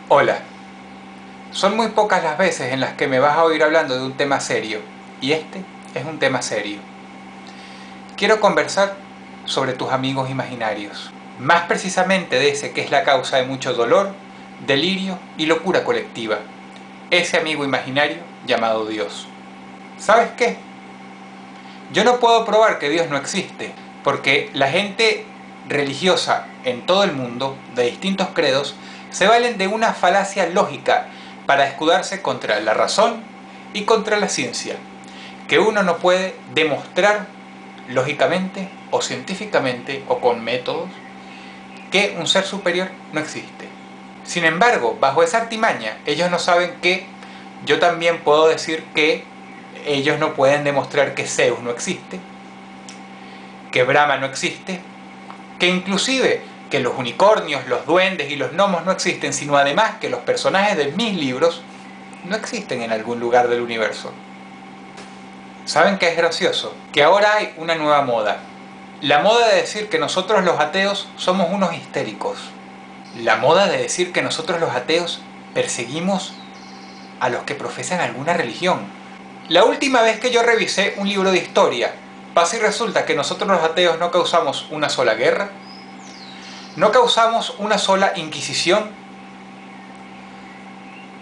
Hola, son muy pocas las veces en las que me vas a oír hablando de un tema serio, y este es un tema serio. Quiero conversar sobre tus amigos imaginarios, más precisamente de ese que es la causa de mucho dolor, delirio y locura colectiva, ese amigo imaginario llamado Dios. ¿Sabes qué? Yo no puedo probar que Dios no existe, porque la gente religiosa en todo el mundo, de distintos credos, se valen de una falacia lógica para escudarse contra la razón y contra la ciencia, que uno no puede demostrar lógicamente o científicamente o con métodos que un ser superior no existe. Sin embargo, bajo esa artimaña, ellos no saben que yo también puedo decir que ellos no pueden demostrar que Zeus no existe, que Brahma no existe, que inclusive que los unicornios, los duendes y los gnomos no existen, sino además que los personajes de mis libros no existen en algún lugar del universo. ¿Saben qué es gracioso? Que ahora hay una nueva moda. La moda de decir que nosotros los ateos somos unos histéricos. La moda de decir que nosotros los ateos perseguimos a los que profesan alguna religión. La última vez que yo revisé un libro de historia, pasa y resulta que nosotros los ateos no causamos una sola guerra, no causamos una sola inquisición,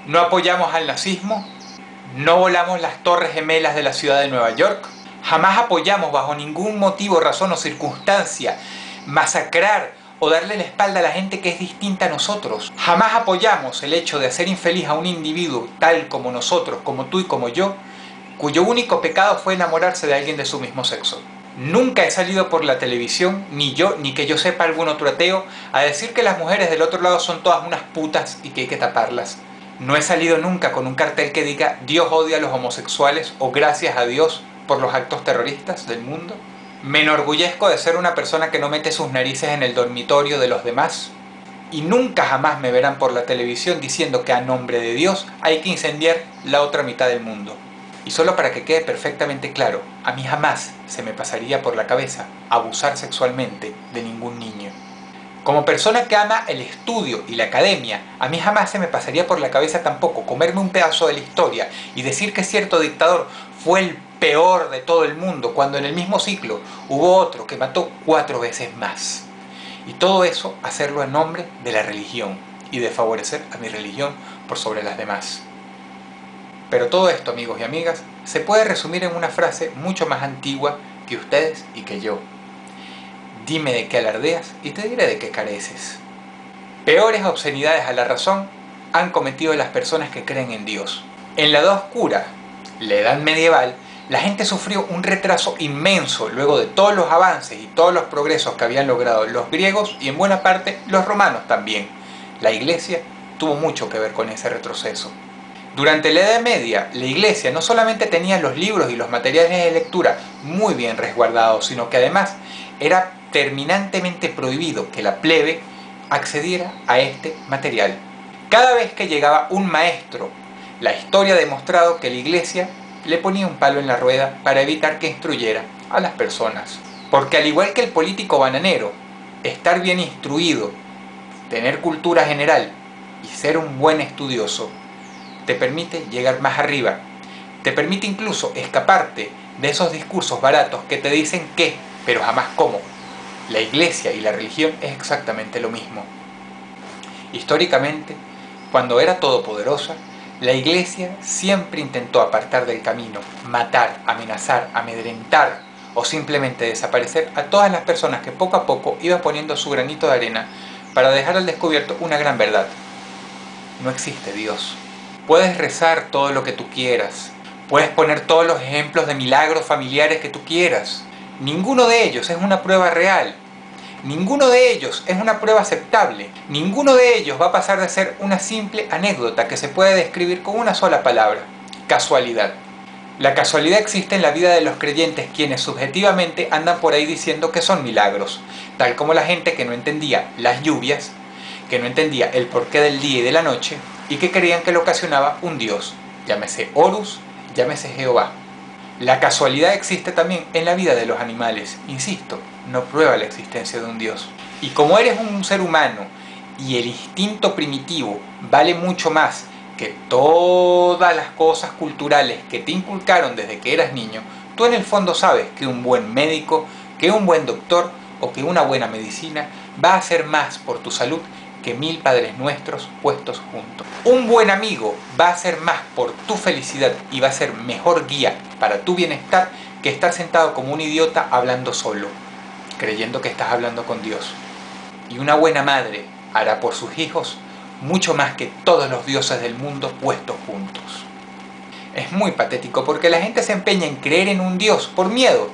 no apoyamos al nazismo, no volamos las torres gemelas de la ciudad de Nueva York, jamás apoyamos bajo ningún motivo, razón o circunstancia masacrar o darle la espalda a la gente que es distinta a nosotros. Jamás apoyamos el hecho de hacer infeliz a un individuo tal como nosotros, como tú y como yo, cuyo único pecado fue enamorarse de alguien de su mismo sexo. Nunca he salido por la televisión, ni yo, ni que yo sepa algún otro ateo, a decir que las mujeres del otro lado son todas unas putas y que hay que taparlas. No he salido nunca con un cartel que diga Dios odia a los homosexuales o gracias a Dios por los actos terroristas del mundo. Me enorgullezco de ser una persona que no mete sus narices en el dormitorio de los demás. Y nunca jamás me verán por la televisión diciendo que a nombre de Dios hay que incendiar la otra mitad del mundo. Y solo para que quede perfectamente claro, a mí jamás se me pasaría por la cabeza abusar sexualmente de ningún niño. Como persona que ama el estudio y la academia, a mí jamás se me pasaría por la cabeza tampoco comerme un pedazo de la historia y decir que cierto dictador fue el peor de todo el mundo, cuando en el mismo ciclo hubo otro que mató 4 veces más. Y todo eso hacerlo en nombre de la religión y de favorecer a mi religión por sobre las demás. Pero todo esto, amigos y amigas, se puede resumir en una frase mucho más antigua que ustedes y que yo. Dime de qué alardeas y te diré de qué careces. Peores obscenidades a la razón han cometido las personas que creen en Dios. En la Edad Oscura, la Edad Medieval, la gente sufrió un retraso inmenso luego de todos los avances y todos los progresos que habían logrado los griegos y en buena parte los romanos también. La Iglesia tuvo mucho que ver con ese retroceso. Durante la Edad Media, la Iglesia no solamente tenía los libros y los materiales de lectura muy bien resguardados, sino que además era terminantemente prohibido que la plebe accediera a este material. Cada vez que llegaba un maestro, la historia ha demostrado que la Iglesia le ponía un palo en la rueda para evitar que instruyera a las personas. Porque al igual que el político bananero, estar bien instruido, tener cultura general y ser un buen estudioso te permite llegar más arriba, te permite incluso escaparte de esos discursos baratos que te dicen qué, pero jamás cómo. La Iglesia y la religión es exactamente lo mismo. Históricamente, cuando era todopoderosa, la Iglesia siempre intentó apartar del camino, matar, amenazar, amedrentar o simplemente desaparecer a todas las personas que poco a poco iban poniendo su granito de arena para dejar al descubierto una gran verdad. No existe Dios. Puedes rezar todo lo que tú quieras, puedes poner todos los ejemplos de milagros familiares que tú quieras. Ninguno de ellos es una prueba real. Ninguno de ellos es una prueba aceptable. Ninguno de ellos va a pasar de ser una simple anécdota que se puede describir con una sola palabra: casualidad. La casualidad existe en la vida de los creyentes, quienes subjetivamente andan por ahí diciendo que son milagros, tal como la gente que no entendía las lluvias, que no entendía el porqué del día y de la noche, y que creían que lo ocasionaba un dios, llámese Horus, llámese Jehová. La casualidad existe también en la vida de los animales, insisto, no prueba la existencia de un dios. Y como eres un ser humano y el instinto primitivo vale mucho más que todas las cosas culturales que te inculcaron desde que eras niño, tú en el fondo sabes que un buen médico, que un buen doctor o que una buena medicina va a hacer más por tu salud que 1000 Padres Nuestros puestos juntos. Un buen amigo va a hacer más por tu felicidad y va a ser mejor guía para tu bienestar que estar sentado como un idiota hablando solo, creyendo que estás hablando con Dios. Y una buena madre hará por sus hijos mucho más que todos los dioses del mundo puestos juntos. Es muy patético porque la gente se empeña en creer en un Dios por miedo,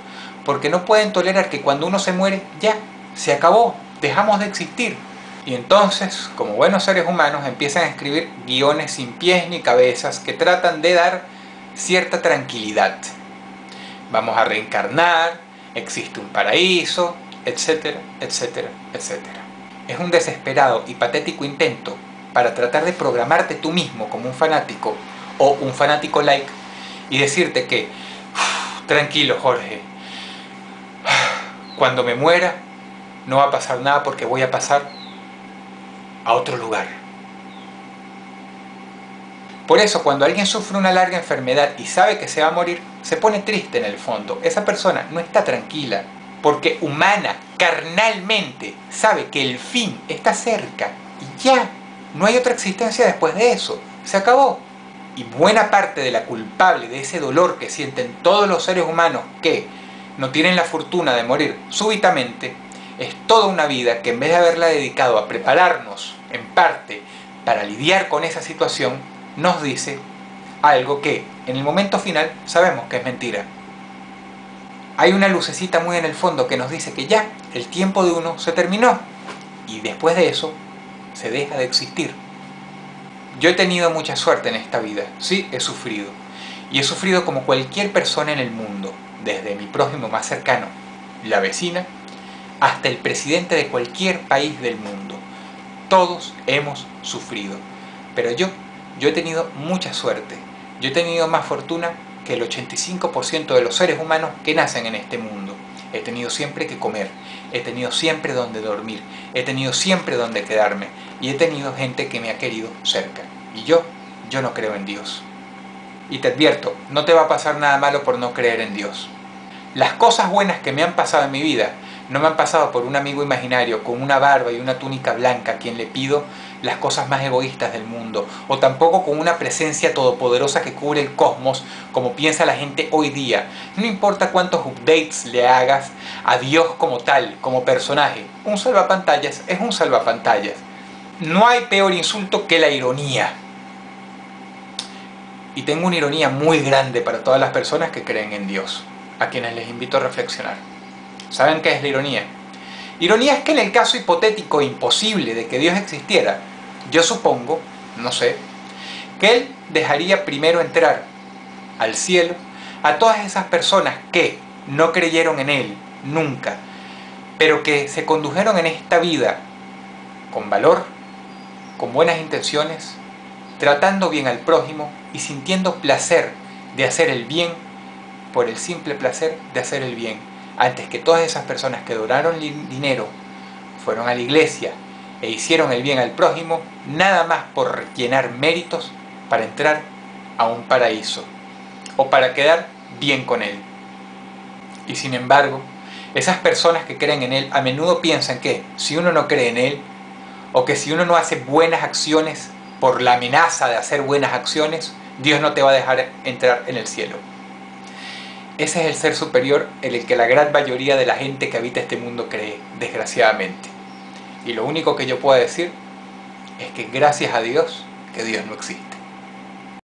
porque no pueden tolerar que cuando uno se muere, ya, se acabó, dejamos de existir. Y entonces, como buenos seres humanos, empiezan a escribir guiones sin pies ni cabezas que tratan de dar cierta tranquilidad. Vamos a reencarnar, existe un paraíso, etcétera, etcétera, etcétera. Es un desesperado y patético intento para tratar de programarte tú mismo como un fanático o un fanático like y decirte que tranquilo Jorge, cuando me muera no va a pasar nada porque voy a pasar a otro lugar. Por eso cuando alguien sufre una larga enfermedad y sabe que se va a morir, se pone triste en el fondo. Esa persona no está tranquila porque humana, carnalmente, sabe que el fin está cerca y ya, no hay otra existencia después de eso, se acabó. Y buena parte de la culpable de ese dolor que sienten todos los seres humanos que no tienen la fortuna de morir súbitamente, es toda una vida que en vez de haberla dedicado a prepararnos, en parte, para lidiar con esa situación, nos dice algo que, en el momento final, sabemos que es mentira. Hay una lucecita muy en el fondo que nos dice que ya, el tiempo de uno se terminó, y después de eso, se deja de existir. Yo he tenido mucha suerte en esta vida, sí, he sufrido. Y he sufrido como cualquier persona en el mundo, desde mi prójimo más cercano, la vecina, hasta el presidente de cualquier país del mundo. Todos hemos sufrido. Pero yo he tenido mucha suerte. Yo he tenido más fortuna que el 85% de los seres humanos que nacen en este mundo. He tenido siempre que comer, he tenido siempre donde dormir, he tenido siempre donde quedarme y he tenido gente que me ha querido cerca. Y yo no creo en Dios. Y te advierto, no te va a pasar nada malo por no creer en Dios. Las cosas buenas que me han pasado en mi vida no me han pasado por un amigo imaginario con una barba y una túnica blanca a quien le pido las cosas más egoístas del mundo, o tampoco con una presencia todopoderosa que cubre el cosmos como piensa la gente hoy día. No importa cuántos updates le hagas a Dios como tal, como personaje, un salvapantallas es un salvapantallas. No hay peor insulto que la ironía. Y tengo una ironía muy grande para todas las personas que creen en Dios, a quienes les invito a reflexionar. ¿Saben qué es la ironía? Ironía es que en el caso hipotético e imposible de que Dios existiera, yo supongo, no sé, que Él dejaría primero entrar al cielo a todas esas personas que no creyeron en Él nunca, pero que se condujeron en esta vida con valor, con buenas intenciones, tratando bien al prójimo y sintiendo placer de hacer el bien por el simple placer de hacer el bien, antes que todas esas personas que donaron dinero, fueron a la iglesia e hicieron el bien al prójimo, nada más por llenar méritos para entrar a un paraíso o para quedar bien con Él. Y sin embargo, esas personas que creen en Él a menudo piensan que si uno no cree en Él, o que si uno no hace buenas acciones por la amenaza de hacer buenas acciones, Dios no te va a dejar entrar en el cielo. Ese es el ser superior en el que la gran mayoría de la gente que habita este mundo cree, desgraciadamente. Y lo único que yo puedo decir es que gracias a Dios, que Dios no existe.